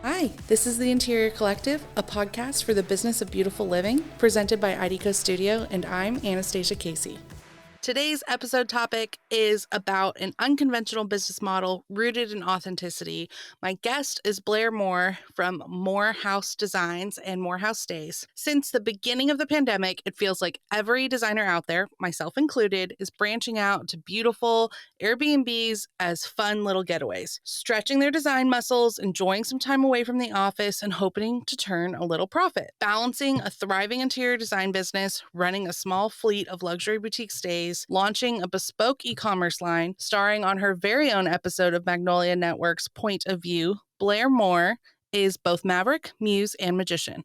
Hi, this is The Interior Collective, a podcast for the business of beautiful living, presented by IDECO Studio, and I'm Anastasia Casey. Today's episode topic is about an unconventional business model rooted in authenticity. My guest is Blair Moore from Moore House Designs and Moore House Stays. Since the beginning of the pandemic, it feels like every designer out there, myself included, is branching out to beautiful AirBnBs as fun little getaways, stretching their design muscles, enjoying some time away from the office, and hoping to turn a little profit. Balancing a thriving interior design business, running a small fleet of luxury boutique stays, launching a bespoke e-commerce line, starring on her very own episode of Magnolia Network's Point of View, Blair Moore is both maverick, muse, and magician.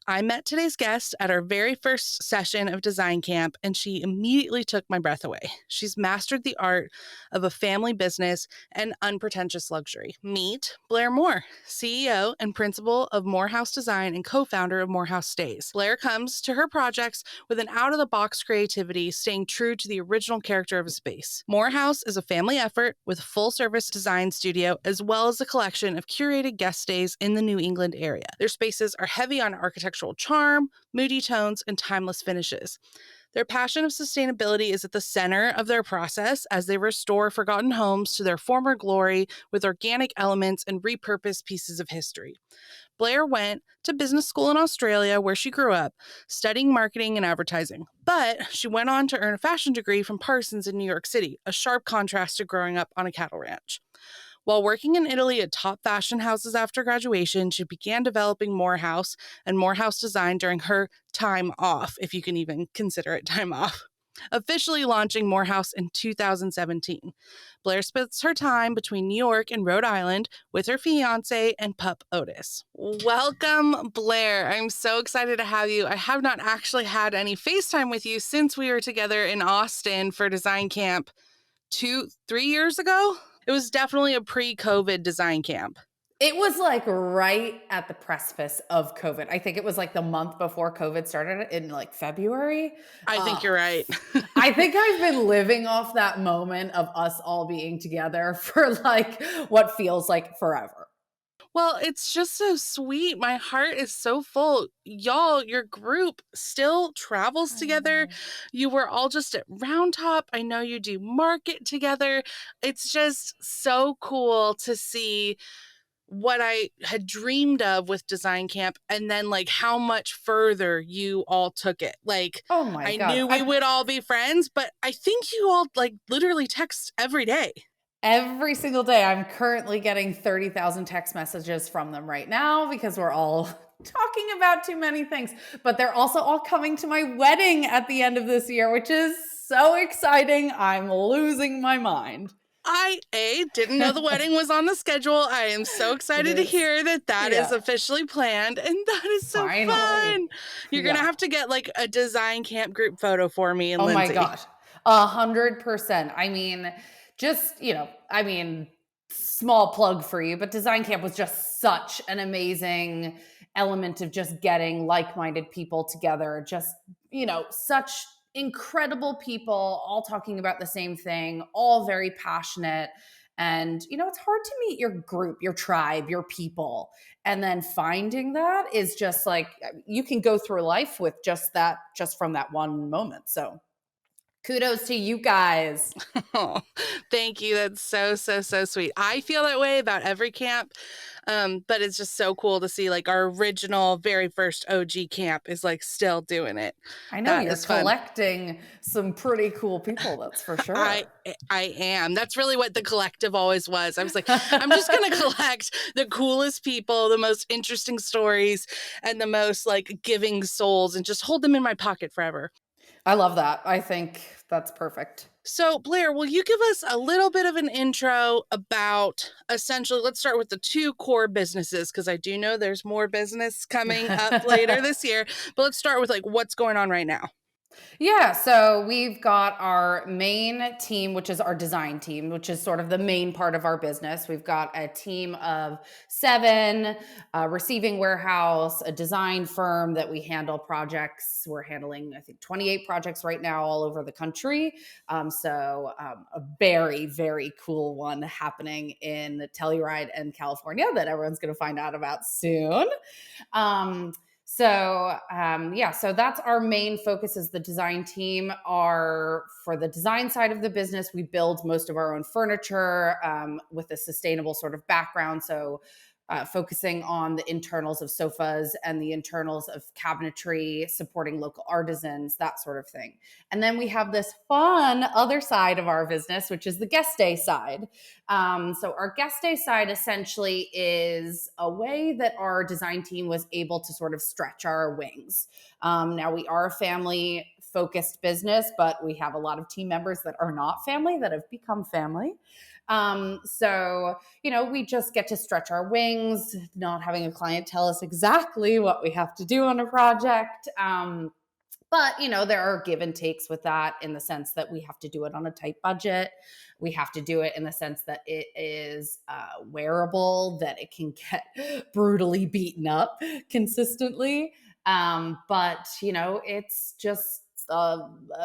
I met today's guest at our very first session of design camp, and she immediately took my breath away. She's mastered the art of a family business and unpretentious luxury. Meet Blair Moore, CEO and principal of Moore House Design and co-founder of Moore House Stays. Blair comes to her projects with an out-of-the-box creativity, staying true to the original character of a space. Moore House is a family effort with a full-service design studio, as well as a collection of curated guest stays in the New England area. Their spaces are heavy on architectural charm, moody tones, and timeless finishes. Their passion of sustainability is at the center of their process as they restore forgotten homes to their former glory with organic elements and repurposed pieces of history. Blair went to business school in Australia, where she grew up, studying marketing and advertising. But she went on to earn a fashion degree from Parsons in New York City, a sharp contrast to growing up on a cattle ranch. While working in Italy at top fashion houses after graduation, she began developing Moore House and Moore House Design during her time off, if you can even consider it time off, officially launching Moore House in 2017. Blair splits her time between New York and Rhode Island with her fiance and pup Otis. Welcome, Blair. I'm so excited to have you. I have not actually had any FaceTime with you since we were together in Austin for design camp 3 years ago. It was definitely a pre-COVID design camp. It was like right at the precipice of COVID. I think it was like the month before COVID started in like February. I think you're right. I think I've been living off that moment of us all being together for like what feels like forever. Well, it's just so sweet. My heart is so full. Y'all, your group still travels together. You were all just at Round Top. I know you do market together. It's just so cool to see what I had dreamed of with design camp and then like how much further you all took it. Like, Oh my I God. knew we would all be friends, but I think you all like literally text every day. Every single day, I'm currently getting 30,000 text messages from them right now because we're all talking about too many things. But they're also all coming to my wedding at the end of this year, which is so exciting. I'm losing my mind. I didn't know the wedding was on the schedule. I am so It excited to is. hear that is Yeah. officially planned, and that is so Finally. fun. You're gonna Yeah. have to get like a design camp group photo for me and Oh my Lindsay. gosh. 100%. Small plug for you, but design camp was just such an amazing element of just getting like-minded people together. Just, such incredible people all talking about the same thing, all very passionate. And, it's hard to meet your group, your tribe, your people. And then finding that is just like, you can go through life with just that, just from that one moment. So kudos to you guys. Oh, thank you. That's so, so, so sweet. I feel that way about every camp. But it's just so cool to see like our original very first OG camp is like still doing it. I know That you're is fun. collecting some pretty cool people, that's for I sure. I am. That's really what the collective always was. I was like, I'm just going to collect the coolest people, the most interesting stories, and the most like giving souls and just hold them in my pocket forever. I love that. I think that's perfect. So, Blair, will you give us a little bit of an intro about essentially, let's start with the two core businesses, because I do know there's more business coming up later this year, but let's start with like what's going on right now. Yeah, so we've got our main team, which is our design team, which is sort of the main part of our business. We've got a team of seven, a receiving warehouse, a design firm that we handle projects. We're handling, I think, 28 projects right now all over the country. A very, very cool one happening in Telluride and California that everyone's going to find out about soon. So that's our main focus is the design team. Are for the design side of the business, we build most of our own furniture with a sustainable sort of background. Focusing on the internals of sofas and the internals of cabinetry, supporting local artisans, that sort of thing. And then we have this fun other side of our business, which is the guest day side. So our guest day side essentially is a way that our design team was able to sort of stretch our wings. Now we are a family focused business, but we have a lot of team members that are not family that have become family. We just get to stretch our wings, not having a client tell us exactly what we have to do on a project. But there are give and takes with that in the sense that we have to do it on a tight budget. We have to do it in the sense that it is wearable, that it can get brutally beaten up consistently. It's just a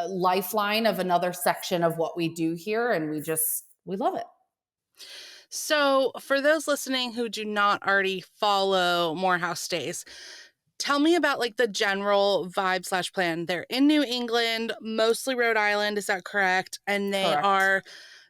lifeline of another section of what we do here. And we love it. So, for those listening who do not already follow Morehouse Stays, tell me about like the general vibe slash plan. They're in New England, mostly Rhode Island. Is that correct? And they Correct. are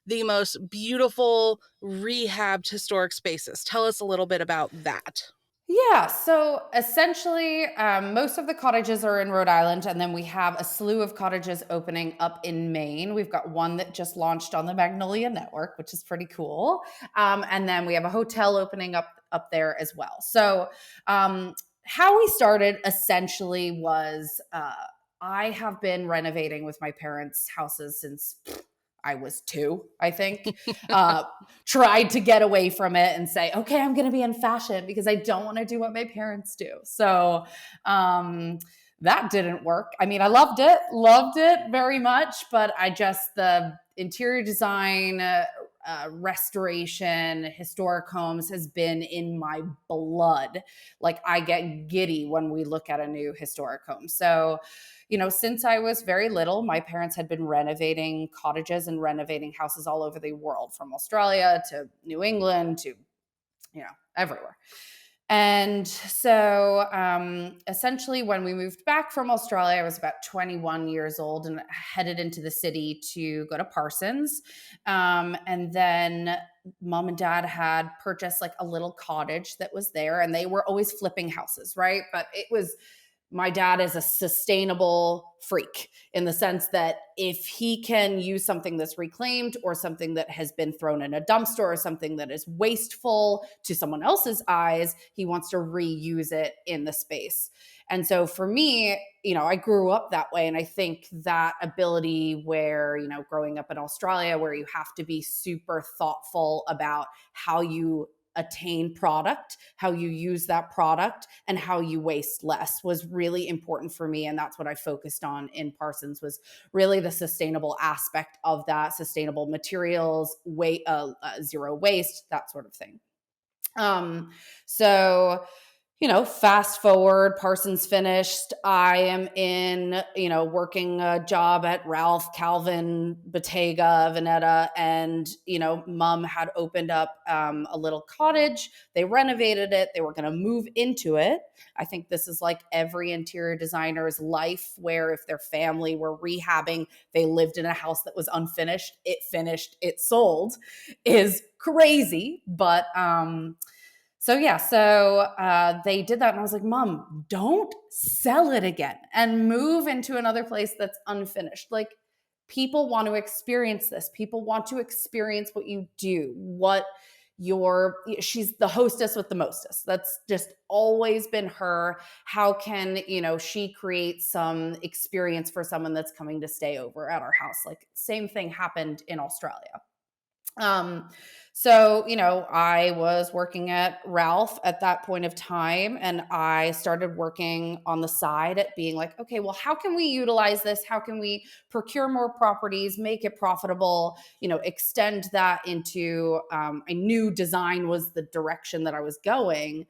the most beautiful rehabbed historic spaces. Tell us a little bit about that. Yeah, so essentially, most of the cottages are in Rhode Island, and then we have a slew of cottages opening up in Maine. We've got one that just launched on the Magnolia Network, which is pretty cool, and then we have a hotel opening up there as well. How we started essentially was I have been renovating with my parents' houses since I was two, I think. Tried to get away from it and say, okay, I'm going to be in fashion because I don't want to do what my parents do. That didn't work. I mean, I loved it very much, but the interior design, restoration, historic homes has been in my blood. Like I get giddy when we look at a new historic home. Since I was very little, my parents had been renovating cottages and renovating houses all over the world, from Australia to New England to, everywhere. Essentially, when we moved back from Australia, I was about 21 years old and headed into the city to go to Parsons. And then mom and dad had purchased like a little cottage that was there, and they were always flipping houses, right? But my dad is a sustainable freak in the sense that if he can use something that's reclaimed or something that has been thrown in a dumpster or something that is wasteful to someone else's eyes, he wants to reuse it in the space. And so for me, I grew up that way. And I think that ability where, growing up in Australia, where you have to be super thoughtful about how you attain product, how you use that product, and how you waste less was really important for me. And that's what I focused on in Parsons, was really the sustainable aspect of that, sustainable materials, zero waste, that sort of thing. Um, so Fast forward, Parsons finished. I am in, working a job at Ralph, Calvin, Bottega, Veneta, and, mom had opened up a little cottage. They renovated it. They were going to move into it. I think this is like every interior designer's life, where if their family were rehabbing, they lived in a house that was unfinished, it finished, it sold, is crazy. But, they did that. And I was like, Mom, don't sell it again and move into another place that's unfinished. Like, people want to experience this. People want to experience what you do, she's the hostess with the mostest. That's just always been her. How can, she create some experience for someone that's coming to stay over at our house? Like, same thing happened in Australia. Um, So, I was working at Ralph at that point of time, and I started working on the side at being like, okay, well, how can we utilize this? How can we procure more properties, make it profitable, extend that into, I knew design was the direction that I was going,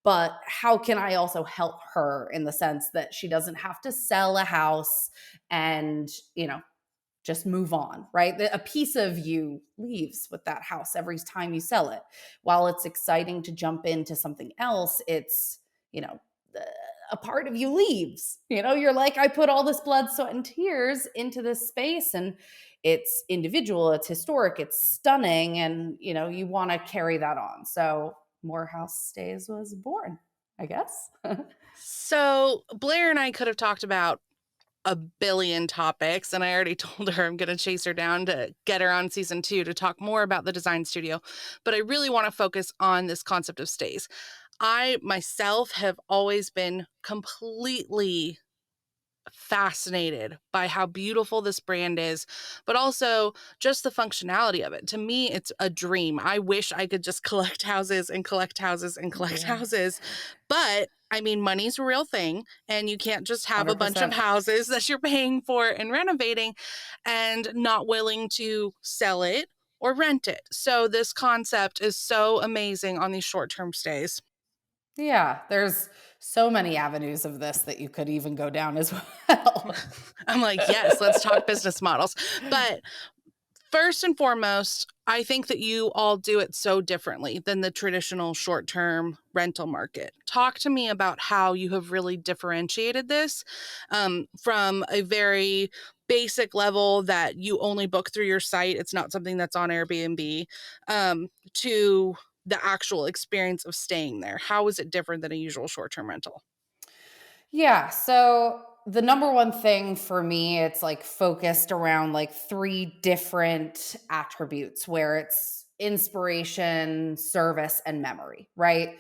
but how can I also help her in the sense that she doesn't have to sell a house and, just move on, right? A piece of you leaves with that house every time you sell it. While it's exciting to jump into something else, it's, you know, a part of you leaves. You're like, I put all this blood, sweat, and tears into this space, and it's individual, it's historic, it's stunning, and, you want to carry that on. So Morehouse Stays was born, I guess. So Blair and I could have talked about a billion topics, and I already told her I'm going to chase her down to get her on season 2 to talk more about the design studio. But I really want to focus on this concept of stays. I myself have always been completely fascinated by how beautiful this brand is, but also just the functionality of it. To me, it's a dream. I wish I could just collect houses and collect houses and collect Yeah. houses. But I mean, money's a real thing, and you can't just have a bunch of 100%. houses that you're paying for and renovating and not willing to sell it or rent it. So this concept is so amazing on these short-term stays. Yeah, there's so many avenues of this that you could even go down as well. I'm like, yes, let's talk business models. But first and foremost, I think that you all do it so differently than the traditional short term rental market. Talk to me about how you have really differentiated this from a very basic level that you only book through your site. It's not something that's on Airbnb, to the actual experience of staying there. How is it different than a usual short term rental? Yeah. So the number one thing for me, it's like focused around like three different attributes where it's inspiration, service, and memory, right?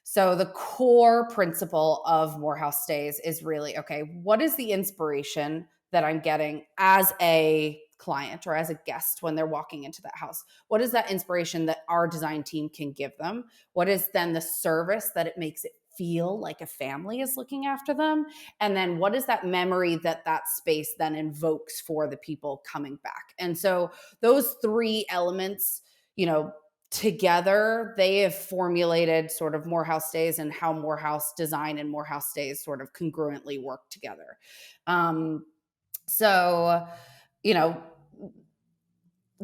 So the core principle of Morehouse Stays is really okay, what is the inspiration that I'm getting as a client or as a guest when they're walking into that house? What is that inspiration that our design team can give them? What is then the service that it makes it feel like a family is looking after them? And then what is that memory that that space then invokes for the people coming back? And so those three elements, together, they have formulated sort of Morehouse Stays and how Morehouse design and Morehouse Stays sort of congruently work together. So, you know,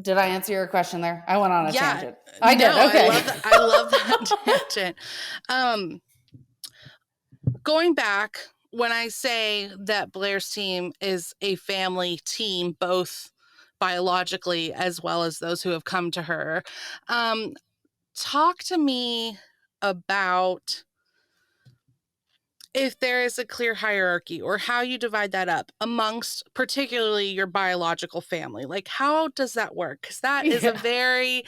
did I answer your question there? I went on a Yeah, tangent. I did. no, I Okay. love that. I love that tangent. Um, Going back, when I say that Blair's team is a family team, both biologically as well as those who have come to her, um, talk to me about if there is a clear hierarchy or how you divide that up amongst particularly your biological family. Like, how does that work? Because that is a Yeah. very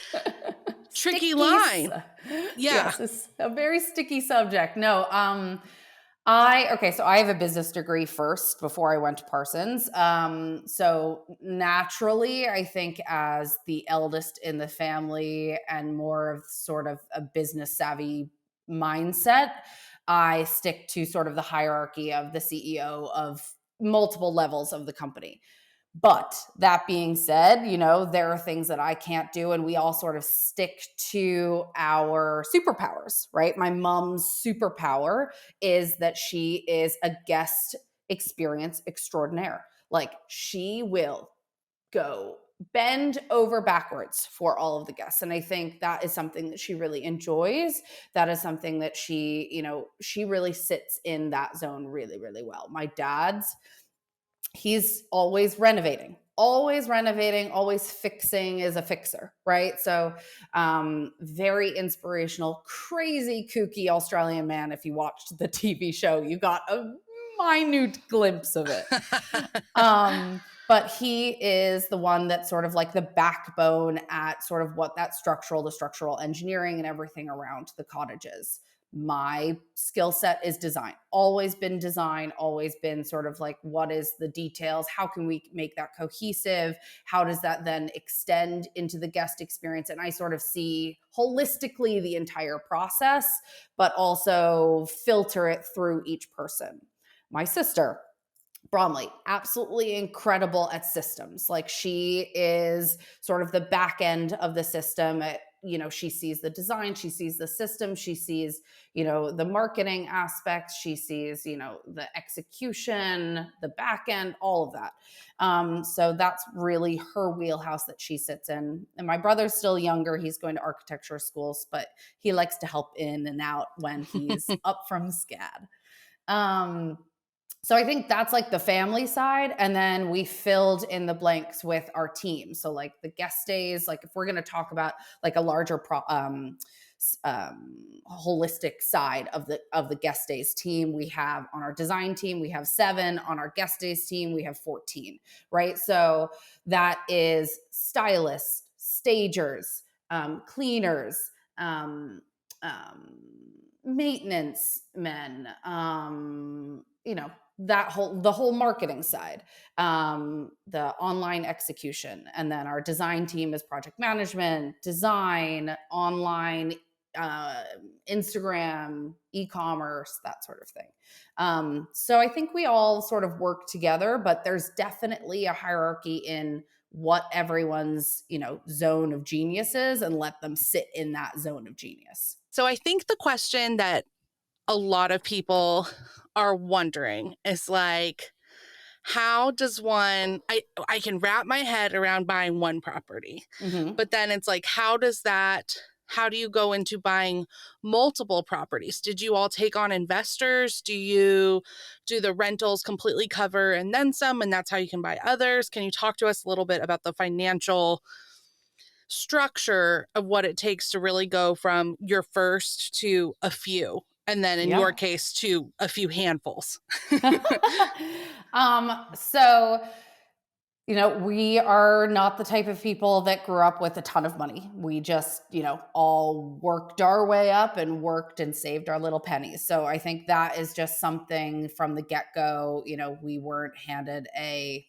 tricky Sticky. line. Yeah. Yes, it's a very sticky subject. No, so I have a business degree first before I went to Parsons. So naturally, I think as the eldest in the family and more of sort of a business savvy mindset, I stick to sort of the hierarchy of the CEO of multiple levels of the company. But that being said, there are things that I can't do, and we all sort of stick to our superpowers, right? My mom's superpower is that she is a guest experience extraordinaire. Like, she will go bend over backwards for all of the guests. And I think that is something that she really enjoys. That is something that she really sits in that zone really, really well. My dad's he's always renovating, always fixing, is a fixer, right? So very inspirational, crazy kooky Australian man. If you watched the TV show, you got a minute glimpse of it. But he is the one that's sort of like the backbone at sort of what that the structural engineering and everything around the cottages. My skill set is design, always been design, always been sort of like, what is the details? How can we make that cohesive? How does that then extend into the guest experience? And I sort of see holistically the entire process, but also filter it through each person. My sister, Bromley, absolutely incredible at systems. Like, she is sort of the back end of the system. She sees the design, she sees the system, she sees, the marketing aspects, she sees, the execution, the back end, all of that. So that's really her wheelhouse that she sits in. And my brother's still younger. He's going to architecture schools, but he likes to help in and out when he's up from SCAD. So I think that's like the family side. And then we filled in the blanks with our team. So like the guest stays, like if we're going to talk about like a larger holistic side of the guest stays team, we have on our design team, we have 7. On our guest stays team, we have 14, right? So that is stylists, stagers, cleaners, maintenance men, the whole marketing side, the online execution. And then our design team is project management, design, online, Instagram, e-commerce, that sort of thing. So I think we all sort of work together, but there's definitely a hierarchy in what everyone's, zone of genius is, and let them sit in that zone of genius. So I think the question that a lot of people are wondering is like, how does one, I can wrap my head around buying one property, but then it's like, how do you go into buying multiple properties? Did you all take on investors? Do the rentals completely cover and then some, and that's how you can buy others? Can you talk to us a little bit about the financial structure of what it takes to really go from your first to a few, and then in your case to a few handfuls? So, we are not the type of people that grew up with a ton of money. We just, all worked our way up and worked and saved our little pennies. So I think that is just something from the get-go. We weren't handed a,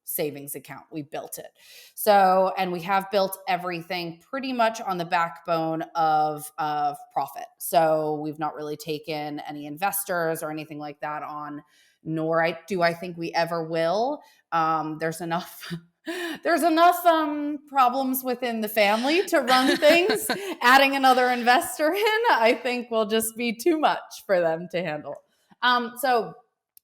savings account. We built it. So, and we have built everything pretty much on the backbone of profit. So we've not really taken any investors or anything like that on, nor do I think we ever will. There's enough problems within the family to run things. Adding another investor in, I think, will just be too much for them to handle. So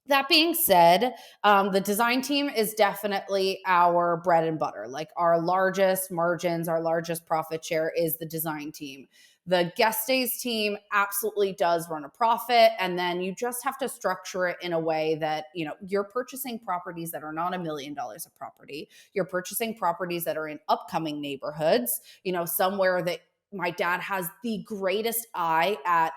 that being said, the design team is definitely our bread and butter. Like, our largest margins, our largest profit share is the design team. The guest stays team absolutely does run a profit. And then you just have to structure it in a way that, you're purchasing properties that are not $1 million a property. You're purchasing properties that are in upcoming neighborhoods, somewhere that my dad has the greatest eye at.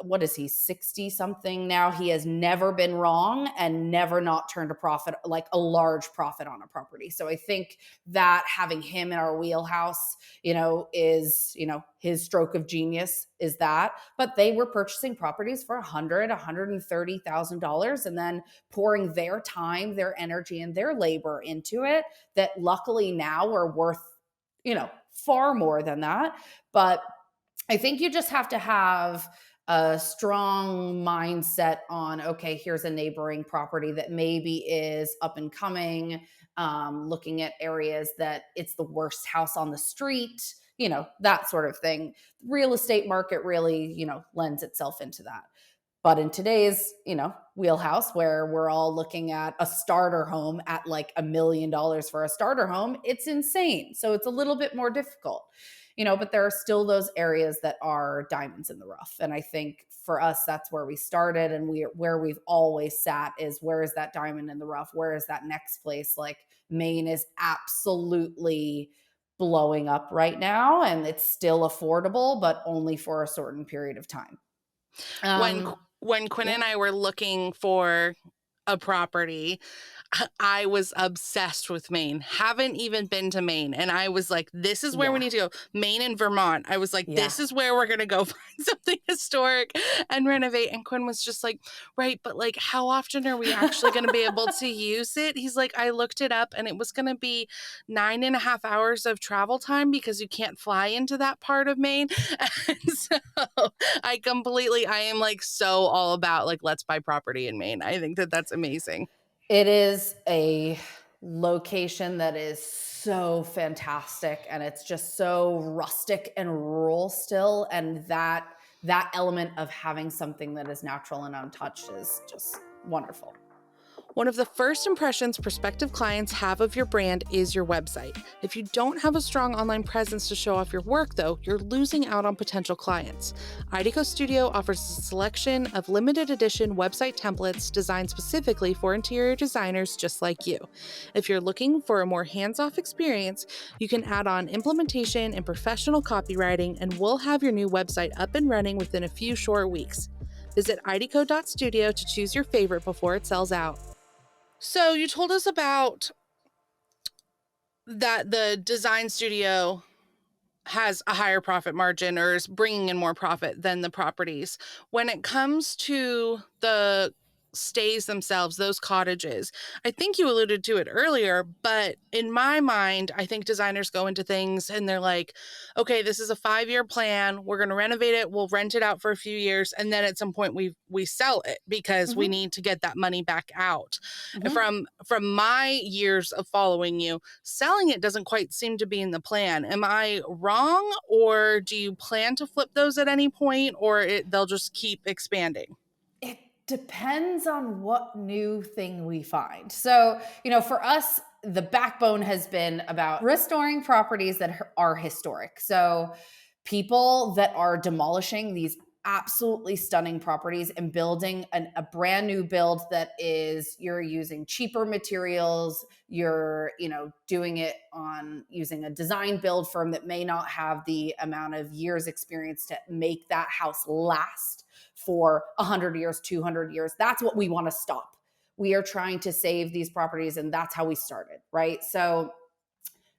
What is he, 60 something now? He has never been wrong and never not turned a profit, like a large profit on a property. So I think that having him in our wheelhouse, is, his stroke of genius is that. But they were purchasing properties for $130,000 and then pouring their time, their energy, and their labor into it, that luckily now are worth, far more than that. But I think you just have to have a strong mindset on, okay, here's a neighboring property that maybe is up and coming, looking at areas that it's the worst house on the street, that sort of thing. Real estate market really, lends itself into that. But in today's, wheelhouse, where we're all looking at a starter home at like $1 million for a starter home, it's insane. So it's a little bit more difficult. But there are still those areas that are diamonds in the rough. And I think for us, that's where we started, and where we've always sat is, where is that diamond in the rough? Where is that next place? Like, Maine is absolutely blowing up right now, and it's still affordable, but only for a certain period of time. When Quinn and I were looking for a property, I was obsessed with Maine. Haven't even been to Maine. And I was like, this is where we Yeah. need to go. Maine and Vermont. I was like, Yeah. this is where we're going to go find something historic and renovate. And Quinn was just like, right, but like, how often are we actually going to be able to use it? He's like, I looked it up and it was going to be 9.5 hours of travel time because you can't fly into that part of Maine. And so I am like so all about like, let's buy property in Maine. I think that that's amazing. It is a location that is so fantastic, and it's just so rustic and rural still, and that element of having something that is natural and untouched is just wonderful. One of the first impressions prospective clients have of your brand is your website. If you don't have a strong online presence to show off your work, though, you're losing out on potential clients. IDECO Studio offers a selection of limited edition website templates designed specifically for interior designers just like you. If you're looking for a more hands-off experience, you can add on implementation and professional copywriting, and we'll have your new website up and running within a few short weeks. Visit ideco.studio to choose your favorite before it sells out. So you told us about that the design studio has a higher profit margin or is bringing in more profit than the properties. When it comes to the stays themselves, those cottages, I think you alluded to it earlier, but in my mind, I think designers go into things and they're like, okay, this is a 5-year plan. We're going to renovate it. We'll rent it out for a few years. And then at some point we sell it because we Mhm. need to get that money back out. And Mhm. from my years of following you, selling it doesn't quite seem to be in the plan. Am I wrong, or do you plan to flip those at any point, or they'll just keep expanding? It depends on what new thing we find. So, for us, the backbone has been about restoring properties that are historic. So, people that are demolishing these absolutely stunning properties and building a brand new build that is, you're using cheaper materials, you're, doing it on using a design build firm that may not have the amount of years experience to make that house last for 100 years, 200 years. That's what we want to stop. We are trying to save these properties, and that's how we started, right? So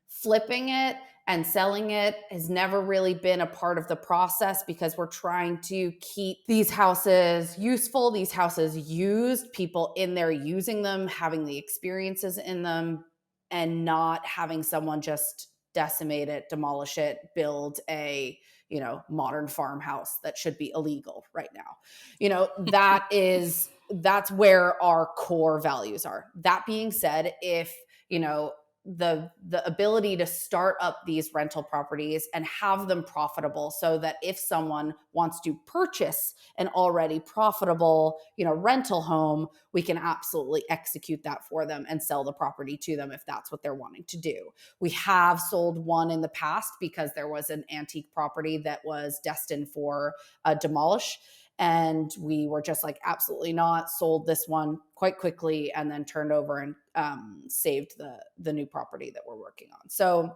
flipping it and selling it has never really been a part of the process because we're trying to keep these houses useful, these houses used, people in there using them, having the experiences in them, and not having someone just decimate it, demolish it, build a modern farmhouse that should be illegal right now. That's where our core values are. That being said, if the ability to start up these rental properties and have them profitable so that if someone wants to purchase an already profitable rental home, we can absolutely execute that for them and sell the property to them if that's what they're wanting to do. We have sold one in the past because there was an antique property that was destined for demolish, and we were just like, absolutely not, sold this one quite quickly and then turned over and saved the new property that we're working on. So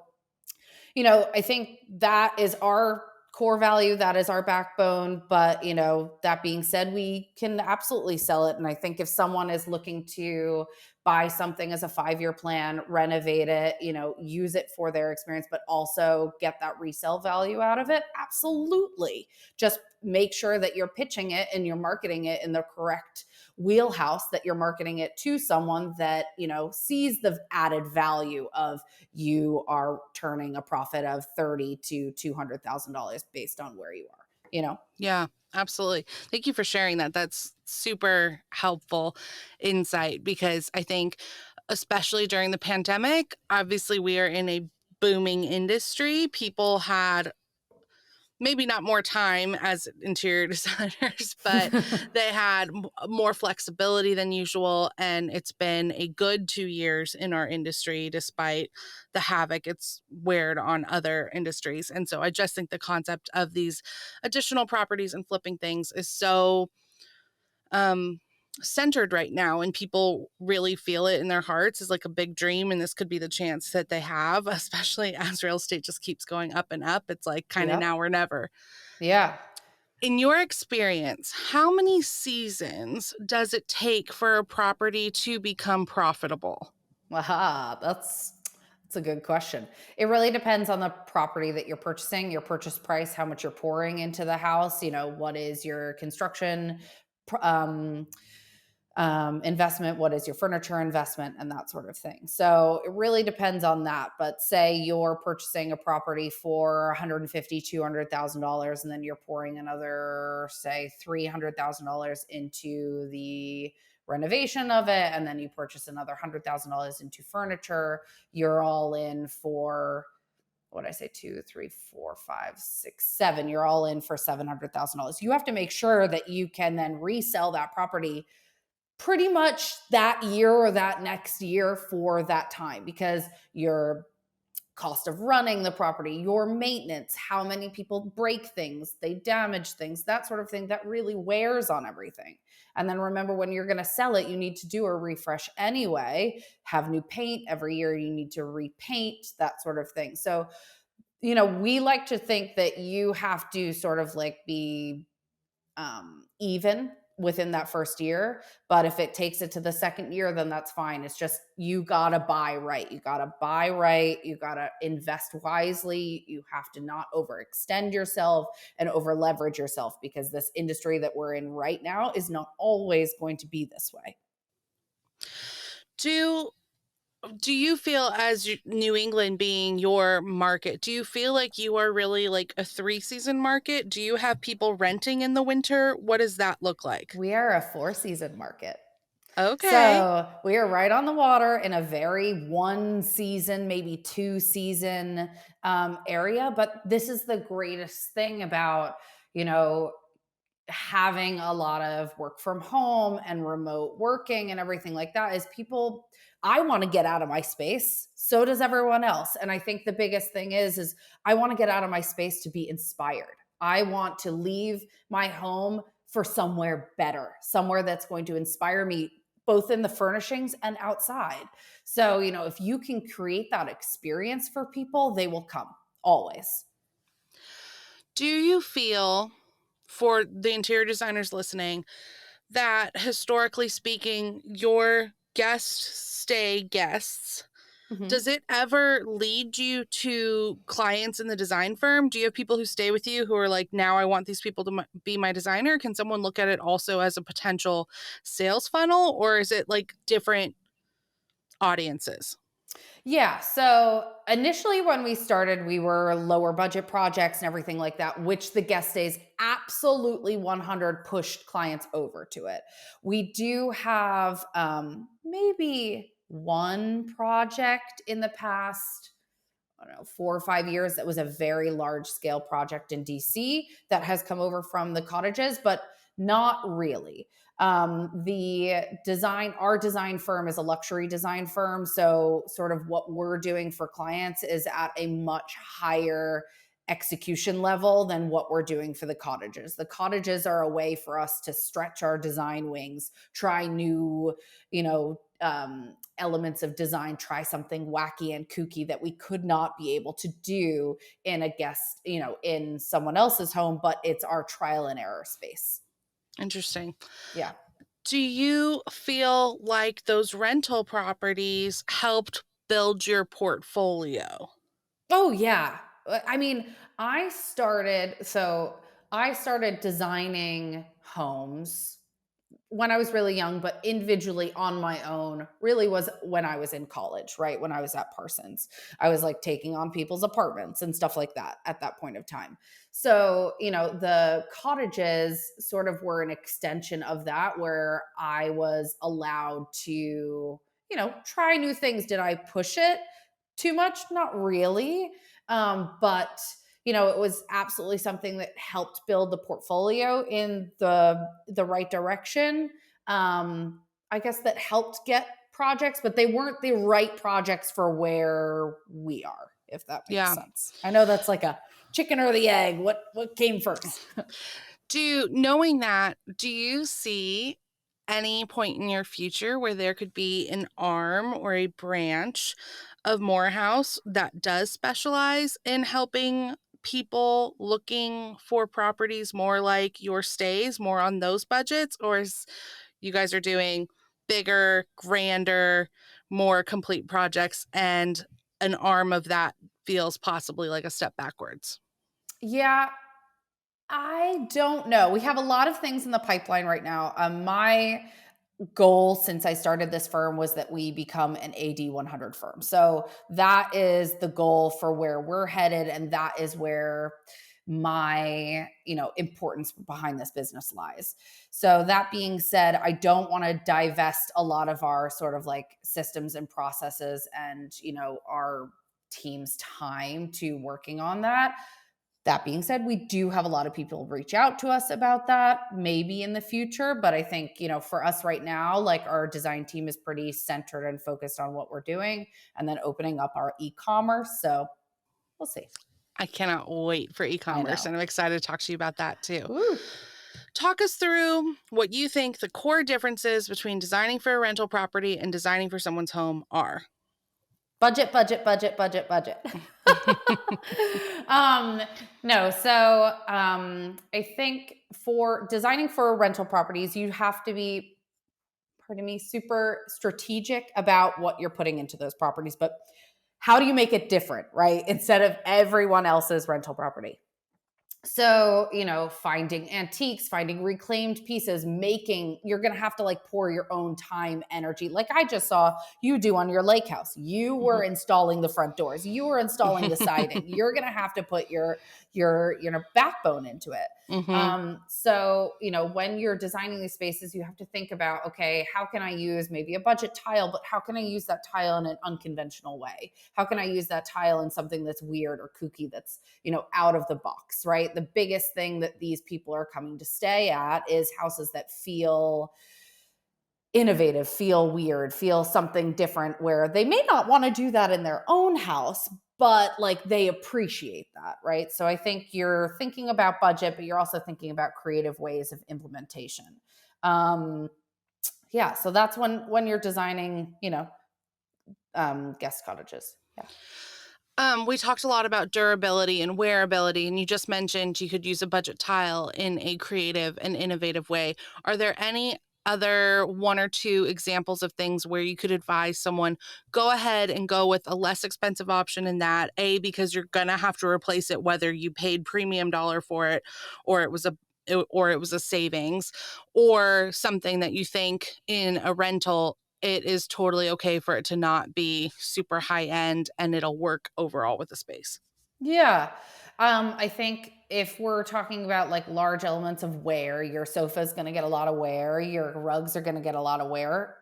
I think that is our core value, that is our backbone. But that being said, we can absolutely sell it. And I think if someone is looking to buy something as a 5-year plan, renovate it, use it for their experience, but also get that resale value out of it, absolutely. Just make sure that you're pitching it and you're marketing it in the correct wheelhouse, that you're marketing it to someone that sees the added value of, you are turning a profit of $30,000 to $200,000 based on where you are. Yeah, absolutely. Thank you for sharing that. That's super helpful insight because I think, especially during the pandemic, obviously we are in a booming industry. People had maybe not more time as interior designers, but they had more flexibility than usual. And it's been a good 2 years in our industry, despite the havoc it's weared on other industries. And so I just think the concept of these additional properties and flipping things is so um, centered right now, and people really feel it in their hearts is like a big dream, and this could be the chance that they have, especially as real estate just keeps going up and up. It's like kind of Yep. now or never. Yeah. In your experience, how many seasons does it take for a property to become profitable? Aha, that's a good question. It really depends on the property that you're purchasing, your purchase price, how much you're pouring into the house. What is your construction pr- um, investment, what is your furniture investment, and that sort of thing. So it really depends on that. But say you're purchasing a property for 150, $200,000, and then you're pouring another, say, $300,000 into the renovation of it, and then you purchase another $100,000 into furniture. You're all in for what I say, two, three, four, five, six, seven. You're all in for $700,000. You have to make sure that you can then resell that property pretty much that year or that next year for that time, because your cost of running the property, your maintenance, how many people break things, they damage things, that sort of thing, that really wears on everything. And then remember, when you're going to sell it, you need to do a refresh anyway, have new paint every year, you need to repaint, that sort of thing. So, we like to think that you have to sort of like be even within that first year. But if it takes it to the second year, then that's fine. It's just, you got to buy right. You got to buy right. You got to invest wisely. You have to not overextend yourself and over leverage yourself, because this industry that we're in right now is not always going to be this way. Do do you feel, as New England being your market, do you feel like you are really like a 3-season market? Do you have people renting in the winter? What does that look like? We are a 4-season market. Okay. So we are right on the water in a very 1 season, maybe 2 season area. But this is the greatest thing about, you know, having a lot of work from home and remote working and everything like that, is people, I want to get out of my space. So does everyone else. And I think the biggest thing is I want to get out of my space to be inspired. I want to leave my home for somewhere better, somewhere that's going to inspire me, both in the furnishings and outside. So, if you can create that experience for people, they will come always. Do you feel, for the interior designers listening, that historically speaking, your guests, Mhm. does it ever lead you to clients in the design firm? Do you have people who stay with you who are like, now I want these people to be my designer? Can someone look at it also as a potential sales funnel, or is it like different audiences? Yeah. So initially, when we started, we were lower budget projects and everything like that, which the guest stays absolutely 100 pushed clients over to it. We do have maybe one project in the past, I don't know, 4 or 5 years, that was a very large scale project in DC that has come over from the cottages, but not really. Our design firm is a luxury design firm. So, sort of what we're doing for clients is at a much higher execution level than what we're doing for the cottages. The cottages are a way for us to stretch our design wings, try new, elements of design, try something wacky and kooky that we could not be able to do in a guest, in someone else's home, but it's our trial and error space. Interesting. Yeah. Do you feel like those rental properties helped build your portfolio? Oh yeah. I mean, I started designing homes when I was really young, but individually on my own, really was when I was in college, right? When I was at Parsons, I was like taking on people's apartments and stuff like that at that point of time. So, the cottages sort of were an extension of that, where I was allowed to, try new things. Did I push it too much? Not really. But it was absolutely something that helped build the portfolio in the right direction. I guess that helped get projects, but they weren't the right projects for where we are, if that makes Yeah. sense. I know that's like a chicken or the egg. What came first? Knowing that, do you see any point in your future where there could be an arm or a branch of Morehouse that does specialize in helping people looking for properties more like your stays, more on those budgets, or is you guys are doing bigger, grander, more complete projects, and an arm of that feels possibly like a step backwards? Yeah, I don't know. We have a lot of things in the pipeline right now. My goal since I started this firm was that we become an AD 100 firm. So that is the goal for where we're headed, and that is where my importance behind this business lies. So that being said, I don't want to divest a lot of our sort of like systems and processes and our team's time to working on that. That being said, we do have a lot of people reach out to us about that, maybe in the future. But I think, for us right now, like our design team is pretty centered and focused on what we're doing and then opening up our e commerce. So we'll see. I cannot wait for I e-commerce, know. and I'm excited to talk to you about that too. Woo. Talk us through what you think the core differences between designing for a rental property and designing for someone's home are. Budget, budget, budget, budget, budget. um, no, so I think for designing for rental properties, you have to be, pardon me, super strategic about what you're putting into those properties. But how do you make it different, right? Instead of everyone else's rental property. So, finding antiques, finding reclaimed pieces, you're going to have to like pour your own time, energy. Like I just saw you do on your lake house. You were installing the front doors. You were installing the siding. You're going to have to put your backbone into it. Mhm. So, when you're designing these spaces, you have to think about, okay, how can I use maybe a budget tile, but how can I use that tile in an unconventional way? How can I use that tile in something that's weird or kooky, that's, out of the box, right? The biggest thing that these people are coming to stay at is houses that feel innovative, feel weird, feel something different, where they may not want to do that in their own house, but like they appreciate that, right? So I think you're thinking about budget, but you're also thinking about creative ways of implementation. Um, yeah, so that's when you're designing, guest cottages. Yeah. We talked a lot about durability and wearability, and you just mentioned you could use a budget tile in a creative and innovative way. Are there any other one or two examples of things where you could advise someone go ahead and go with a less expensive option in that, A, because you're going to have to replace it whether you paid premium dollar for it or it was a savings, or something that you think in a rental it is totally okay for it to not be super high end and it'll work overall with the space. Yeah. I think if we're talking about like large elements of wear, your sofa is going to get a lot of wear, your rugs are going to get a lot of wear.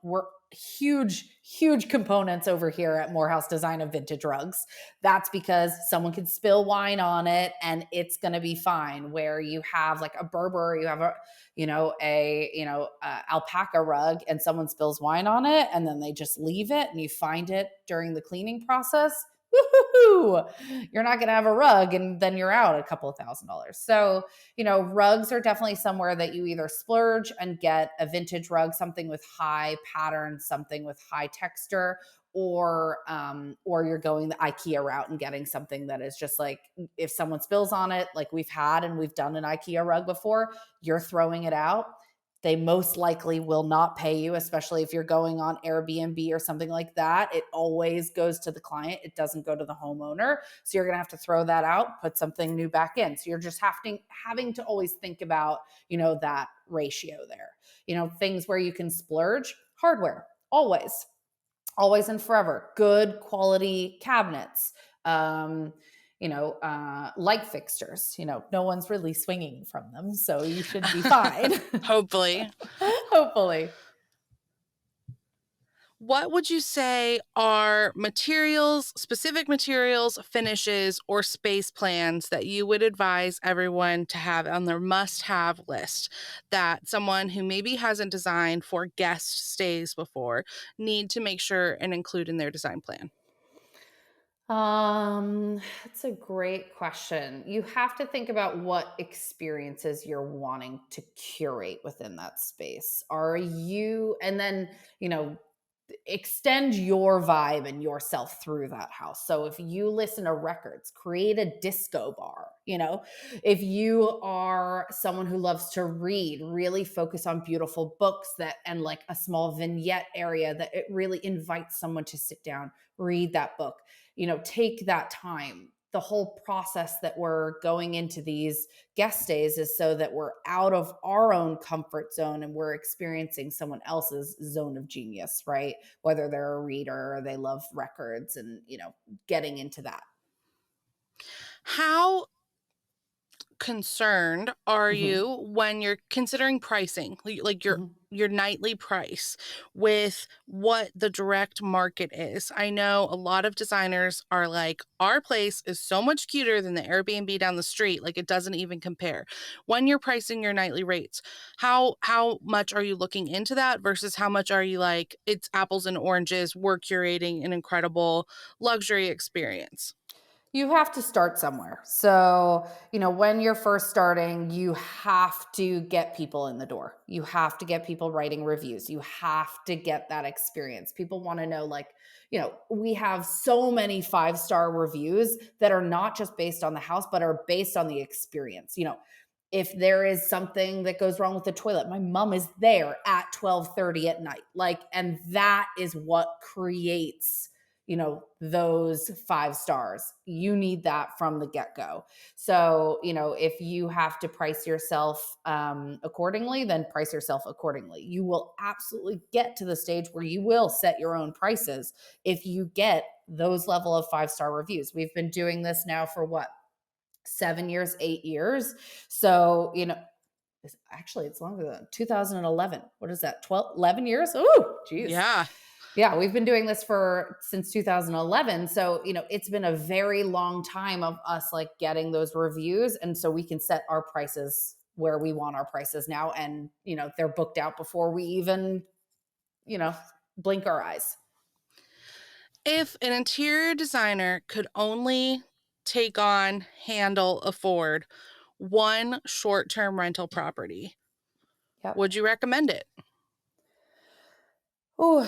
We're huge components over here at Morehouse Design of vintage rugs. That's because someone could spill wine on it and it's going to be fine. Where you have like a Berber, you have a alpaca rug, and someone spills wine on it, and then they just leave it, and you find it during the cleaning process. Woohoo! You're not going to have a rug, and then you're out a couple of $1,000s. So, rugs are definitely somewhere that you either splurge and get a vintage rug, something with high pattern, something with high texture, or you're going the IKEA route and getting something that is just like, if someone spills on it, like we've done an IKEA rug before, you're throwing it out. They most likely will not pay you, especially if you're going on Airbnb or something like that. It always goes to the client. It doesn't go to the homeowner. So you're going to have to throw that out, put something new back in. So you're just having to always think about, that ratio there. Things where you can splurge, hardware, always and forever, good quality cabinets, light fixtures. No one's really swinging from them, so you should be fine. Hopefully. Hopefully. What would you say are materials, specific materials, finishes, or space plans that you would advise everyone to have on their must have list that someone who maybe hasn't designed for guest stays before need to make sure and include in their design plan? That's a great question. You have to think about what experiences you're wanting to curate within that space. Are you, and then, extend your vibe and yourself through that house. So if you listen to records, create a disco bar, if you are someone who loves to read, really focus on beautiful books that and like a small vignette area that it really invites someone to sit down, read that book, take that time. The whole process that we're going into these guest stays is so that we're out of our own comfort zone and we're experiencing someone else's zone of genius, right? Whether they're a reader or they love records and, getting into that. How concerned are Mhm. you when you're considering pricing, like Mhm. your nightly price with what the direct market is? I know a lot of designers are like, our place is so much cuter than the Airbnb down the street, like it doesn't even compare. When you're pricing your nightly rates, how much are you looking into that versus how much are you like, it's apples and oranges, we're curating an incredible luxury experience? You have to start somewhere. So, when you're first starting, you have to get people in the door. You have to get people writing reviews. You have to get that experience. People want to know, like, we have so many 5-star reviews that are not just based on the house, but are based on the experience. If there is something that goes wrong with the toilet, my mom is there at 12:30 at night. Like, and that is what creates those 5 stars. You need that from the get-go. So if you have to price yourself accordingly, then price yourself accordingly. You will absolutely get to the stage where you will set your own prices if you get those level of 5-star reviews. We've been doing this now for what, 7 years, 8 years. So actually it's longer than 2011. What is that, 12, 11 years? Oh geez. Yeah. Yeah, we've been doing this for since 2011. So, it's been a very long time of us like getting those reviews. And so we can set our prices where we want our prices now. And, they're booked out before we even, you know, blink our eyes. If an interior designer could only take on, handle, afford one short term rental property, Yep. would you recommend it? Oh,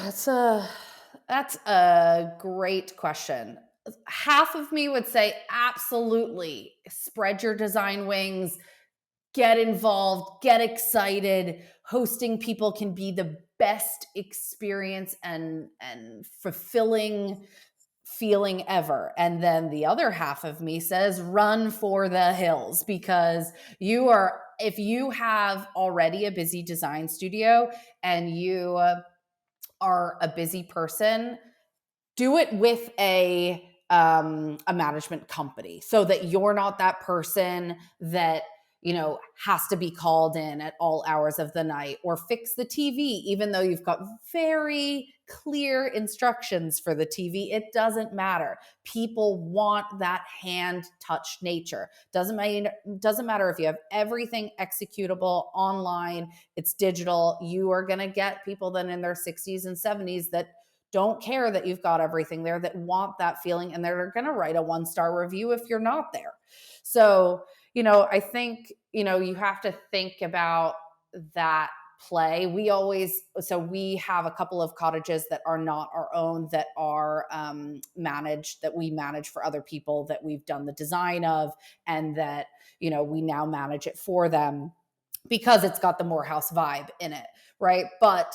that's a great question. Half of me would say absolutely spread your design wings, get involved, get excited. Hosting people can be the best experience and fulfilling feeling ever. And then the other half of me says run for the hills, because if you have already a busy design studio and you are a busy person, do it with a management company so that you're not that person that has to be called in at all hours of the night or fix the TV even though you've got very clear instructions for the TV. It doesn't matter. People want that hand touch nature. Doesn't matter if you have everything executable online, it's digital. You are going to get people then in their 60s and 70s that don't care that you've got everything there, that want that feeling, and they're going to write a 1-star review if you're not there. So, I think, you have to think about that play. We have a couple of cottages that are not our own, that are managed, that we manage for other people, that we've done the design of, and that, we now manage it for them because it's got the Morehouse vibe in it. Right. But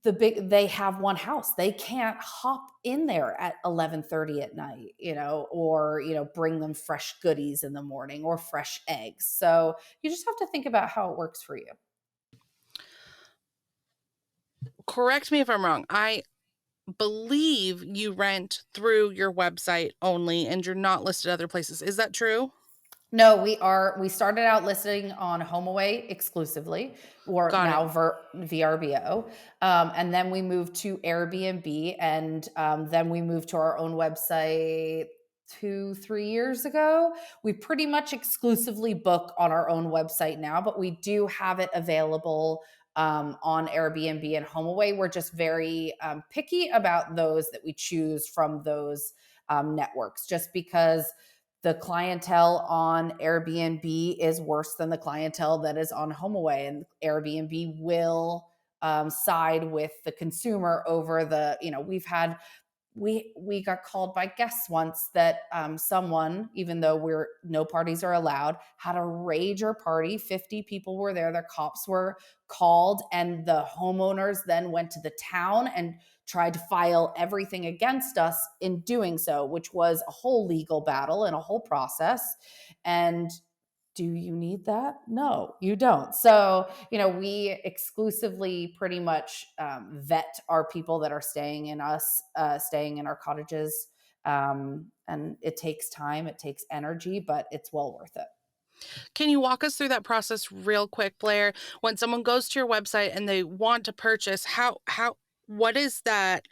they have one house. They can't hop in there at 11:30 at night, or bring them fresh goodies in the morning or fresh eggs. So you just have to think about how it works for you. Correct me if I'm wrong. I believe you rent through your website only and you're not listed other places. Is that true? No, we started out listing on HomeAway exclusively, or Got it. now VRBO. And then we moved to Airbnb, and then we moved to our own website 2, 3 years ago. We pretty much exclusively book on our own website now, but we do have it available on Airbnb and HomeAway. We're just very picky about those that we choose from those networks, just because the clientele on Airbnb is worse than the clientele that is on HomeAway, and Airbnb will side with the consumer over the, we got called by guests once that someone, even though no parties are allowed, had a rager party. 50 people were there. The cops were called, and the homeowners then went to the town and tried to file everything against us in doing so, which was a whole legal battle and a whole process. And do you need that? No, you don't. So, we exclusively pretty much vet our people that are staying in our cottages. And it takes time, it takes energy, but it's well worth it. Can you walk us through that process real quick, Blair? When someone goes to your website and they want to purchase, what is that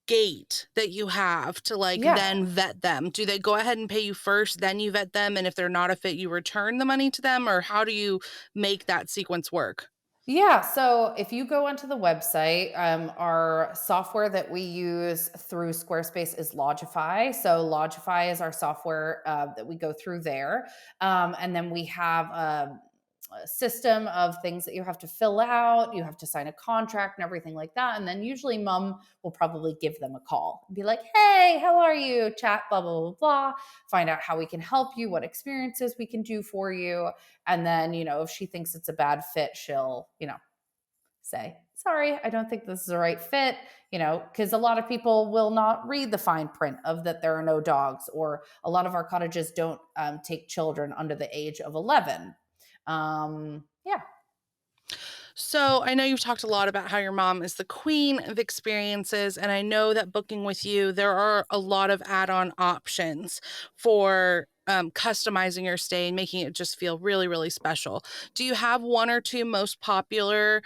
gate that you have to Yeah. then vet them? Do they go ahead and pay you first, then you vet them, and if they're not a fit, you return the money to them, or how do you make that sequence work? Yeah. So if you go onto the website, our software that we use through Squarespace is Logify. So Logify is our software that we go through there. And then we have a system of things that you have to fill out. You have to sign a contract and everything like that. And then usually mom will probably give them a call and be like, hey, how are you? Chat, blah, blah, blah, blah. Find out how we can help you, what experiences we can do for you. And then, if she thinks it's a bad fit, she'll, say, sorry, I don't think this is the right fit, because a lot of people will not read the fine print of that there are no dogs, or a lot of our cottages don't take children under the age of 11. Yeah. So I know you've talked a lot about how your mom is the queen of experiences, and I know that booking with you, there are a lot of add-on options for customizing your stay and making it just feel really, really special. Do you have one or two most popular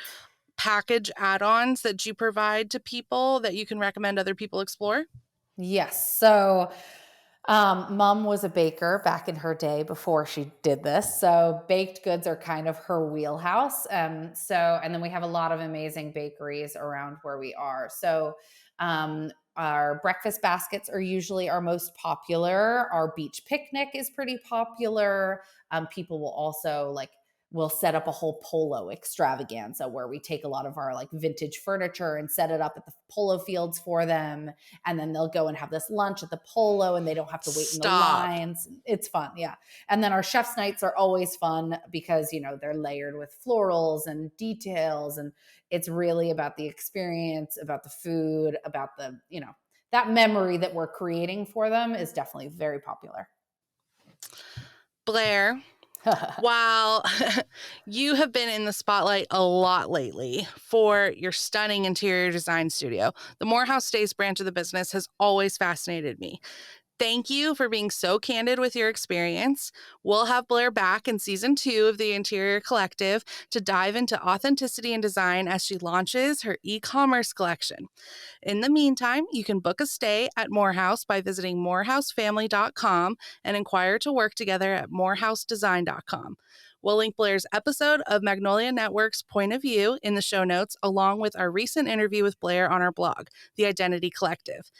package add-ons that you provide to people that you can recommend other people explore? Yes. So mom was a baker back in her day before she did this. So baked goods are kind of her wheelhouse. And then we have a lot of amazing bakeries around where we are. So, our breakfast baskets are usually our most popular. Our beach picnic is pretty popular. People will also we'll set up a whole polo extravaganza where we take a lot of our vintage furniture and set it up at the polo fields for them. And then they'll go and have this lunch at the polo and they don't have to wait in the lines. It's fun. Yeah. And then our chef's nights are always fun because, they're layered with florals and details. And it's really about the experience, about the food, about the, that memory that we're creating for them is definitely very popular. Blair, while you have been in the spotlight a lot lately for your stunning interior design studio, the Morehouse Stays branch of the business has always fascinated me. Thank you for being so candid with your experience. We'll have Blair back in season 2 of the Interior Collective to dive into authenticity and design as she launches her e-commerce collection. In the meantime, you can book a stay at Morehouse by visiting morehousefamily.com and inquire to work together at morehousedesign.com. We'll link Blair's episode of Magnolia Network's Point of View in the show notes, along with our recent interview with Blair on our blog, The Identity Collective.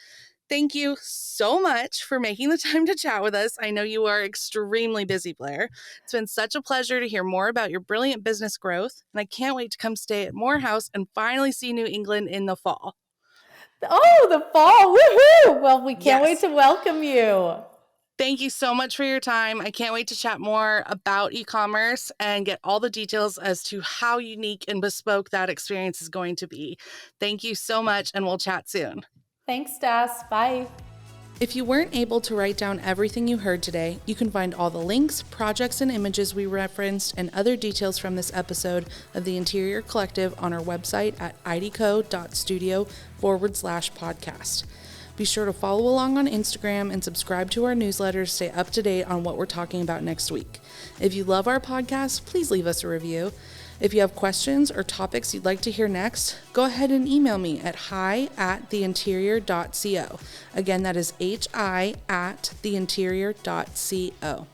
Thank you so much for making the time to chat with us. I know you are extremely busy, Blair. It's been such a pleasure to hear more about your brilliant business growth, and I can't wait to come stay at Morehouse and finally see New England in the fall. Oh, the fall. Woohoo! Well, we can't wait to welcome you. Thank you so much for your time. I can't wait to chat more about e-commerce and get all the details as to how unique and bespoke that experience is going to be. Thank you so much, and we'll chat soon. Thanks, Das. Bye. If you weren't able to write down everything you heard today, you can find all the links, projects, and images we referenced and other details from this episode of the Interior Collective on our website at idco.studio/podcast. Be sure to follow along on Instagram and subscribe to our newsletter to stay up to date on what we're talking about next week. If you love our podcast, please leave us a review. If you have questions or topics you'd like to hear next, go ahead and email me at hi@theinterior.co. Again, that is hi@theinterior.co.